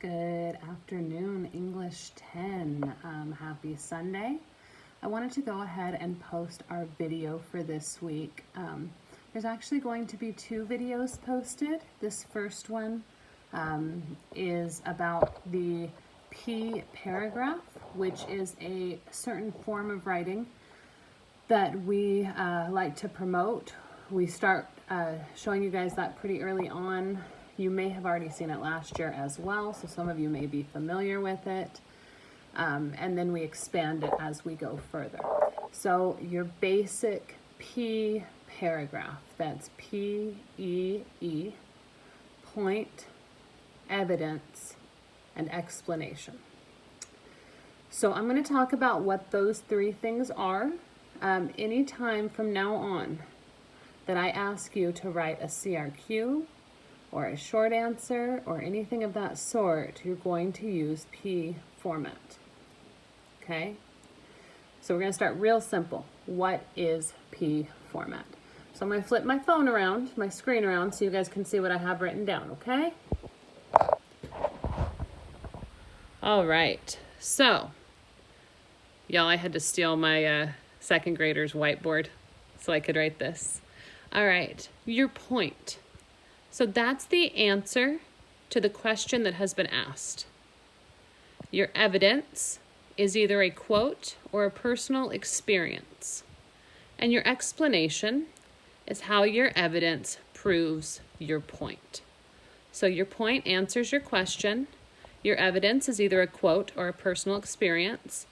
Good afternoon, English 10. Happy Sunday. I wanted to go ahead and post our video for this week. There's actually going to be two videos posted. This first one is about the P paragraph, which is a certain form of writing that we like to promote. We start showing you guys that pretty early on. You may have already seen it last year as well, so some of you may be familiar with it. And then we expand it as we go further. So your basic P paragraph, that's P-E-E, point, evidence, and explanation. So I'm going to talk about what those three things are. Anytime from now on that I ask you to write a CRQ, or a short answer, or anything of that sort, you're going to use P format. Okay? So we're going to start real simple. What is P format? So I'm going to flip my phone around, my screen around, so you guys can see what I have written down, okay? All right. So, y'all, I had to steal my second grader's whiteboard so I could write this. All right. Your point. So that's the answer to the question that has been asked. Your evidence is either a quote or a personal experience. And your explanation is how your evidence proves your point. So your point answers your question. Your evidence is either a quote or a personal experience.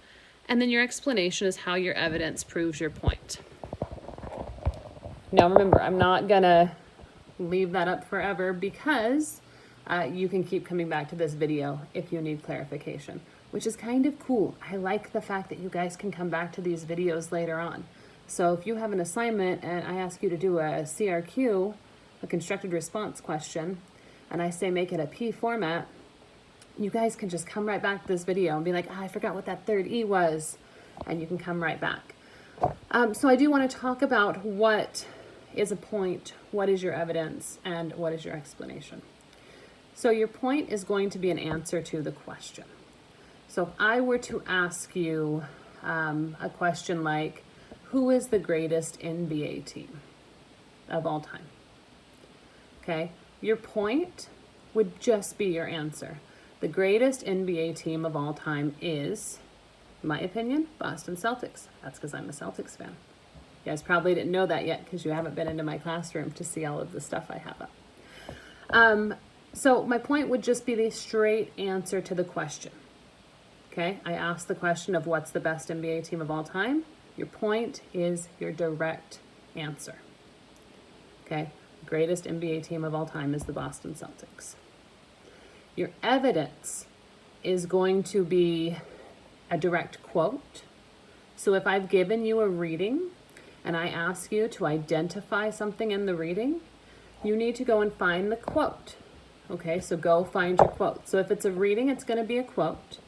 And then your explanation is how your evidence proves your point. Now remember, I'm not gonna leave that up forever because you can keep coming back to this video if you need clarification, which is kind of cool. I like the fact that you guys can come back to these videos later on. So if you have an assignment and I ask you to do a CRQ, a constructed response question, and I say make it a P format, you guys can just come right back to this video and be like, I forgot what that third E was, and you can come right back. So I do want to talk about what is a point, what is your evidence, and what is your explanation. So your point is going to be an answer to the question. So if I were to ask you a question like, who is the greatest NBA team of all time? Okay, your point would just be your answer. The greatest NBA team of all time is, in my opinion, Boston Celtics. That's because I'm a Celtics fan. You guys probably didn't know that yet because you haven't been into my classroom to see all of the stuff I have up. So my point would just be the straight answer to the question. Okay, I asked the question of what's the best NBA team of all time. Your point is your direct answer. Okay, the greatest NBA team of all time is the Boston Celtics. Your evidence is going to be a direct quote. So if I've given you a reading and I ask you to identify something in the reading, you need to go and find the quote. Okay, so go find your quote. So if it's a reading, it's going to be a quote.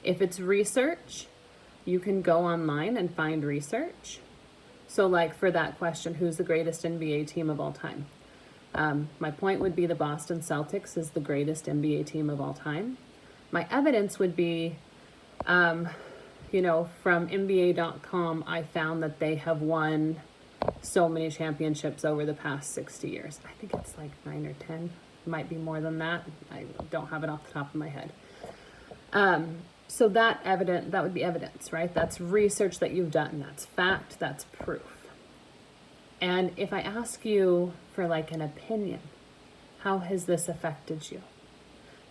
If it's research, you can go online and find research. So like for that question, who's the greatest NBA team of all time? My point would be the Boston Celtics is the greatest NBA team of all time. My evidence would be, from NBA.com, I found that they have won so many championships over the past 60 years. I think it's like 9 or 10. It might be more than that. I don't have it off the top of my head. So that would be evidence, right? That's research that you've done. That's fact. That's proof. And if I ask you for like an opinion, how has this affected you?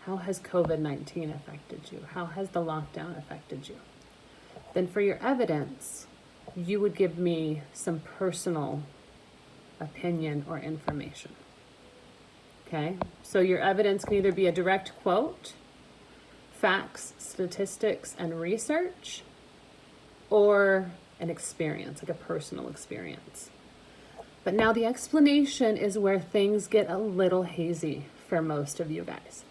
How has COVID-19 affected you? How has the lockdown affected you? Then for your evidence, you would give me some personal opinion or information. Okay? So your evidence can either be a direct quote, facts, statistics, and research, or an experience, like a personal experience. But now the explanation is where things get a little hazy for most of you guys.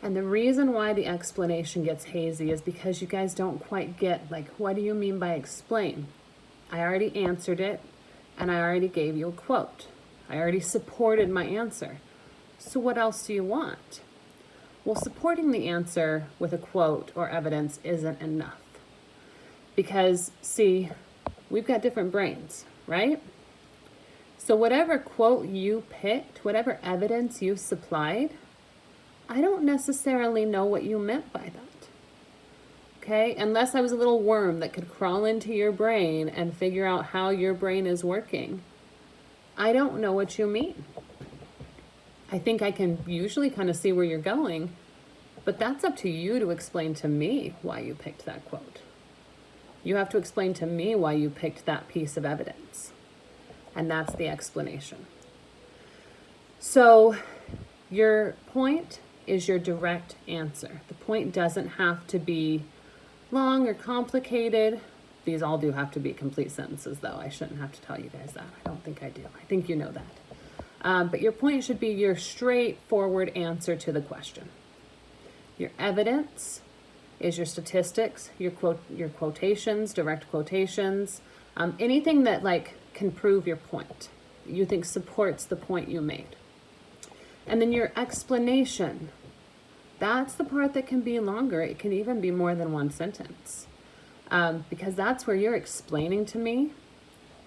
And the reason why the explanation gets hazy is because you guys don't quite get, like, what do you mean by explain? I already answered it, and I already gave you a quote. I already supported my answer. So what else do you want? Well, supporting the answer with a quote or evidence isn't enough. Because, see, we've got different brains, right? So whatever quote you picked, whatever evidence you supplied, I don't necessarily know what you meant by that. Okay? Unless I was a little worm that could crawl into your brain and figure out how your brain is working, I don't know what you mean. I think I can usually kind of see where you're going, but that's up to you to explain to me why you picked that quote. You have to explain to me why you picked that piece of evidence. And that's the explanation. So your point is your direct answer. The point doesn't have to be long or complicated. These all do have to be complete sentences, though. I shouldn't have to tell you guys that. I don't think I do. I think you know that. But your point should be your straightforward answer to the question. Your evidence is your statistics, your quotations, direct quotations, anything that like can prove your point, you think supports the point you made. And then your explanation, that's the part that can be longer. It can even be more than one sentence, because that's where you're explaining to me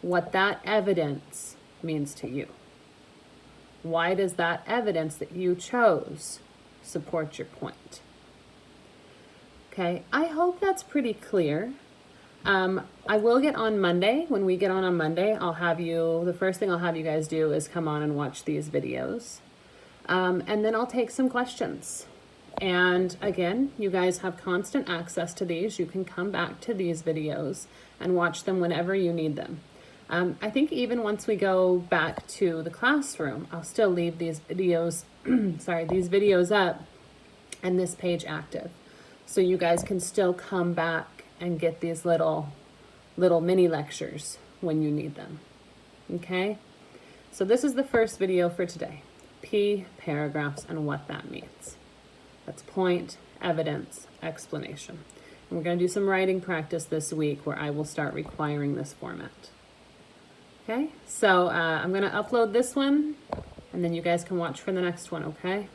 what that evidence means to you. Why does that evidence that you chose support your point? Okay, I hope that's pretty clear. I will get on Monday. When we get on Monday, the first thing I'll have you guys do is come on and watch these videos. And then I'll take some questions. And again, you guys have constant access to these. You can come back to these videos and watch them whenever you need them. I think even once we go back to the classroom, I'll still leave these videos, these videos up and this page active. So you guys can still come back and get these little mini lectures when you need them. Okay? So this is the first video for today. P, paragraphs, and what that means. That's point, evidence, explanation. And we're going to do some writing practice this week where I will start requiring this format. Okay? So I'm going to upload this one, and then you guys can watch for the next one, okay?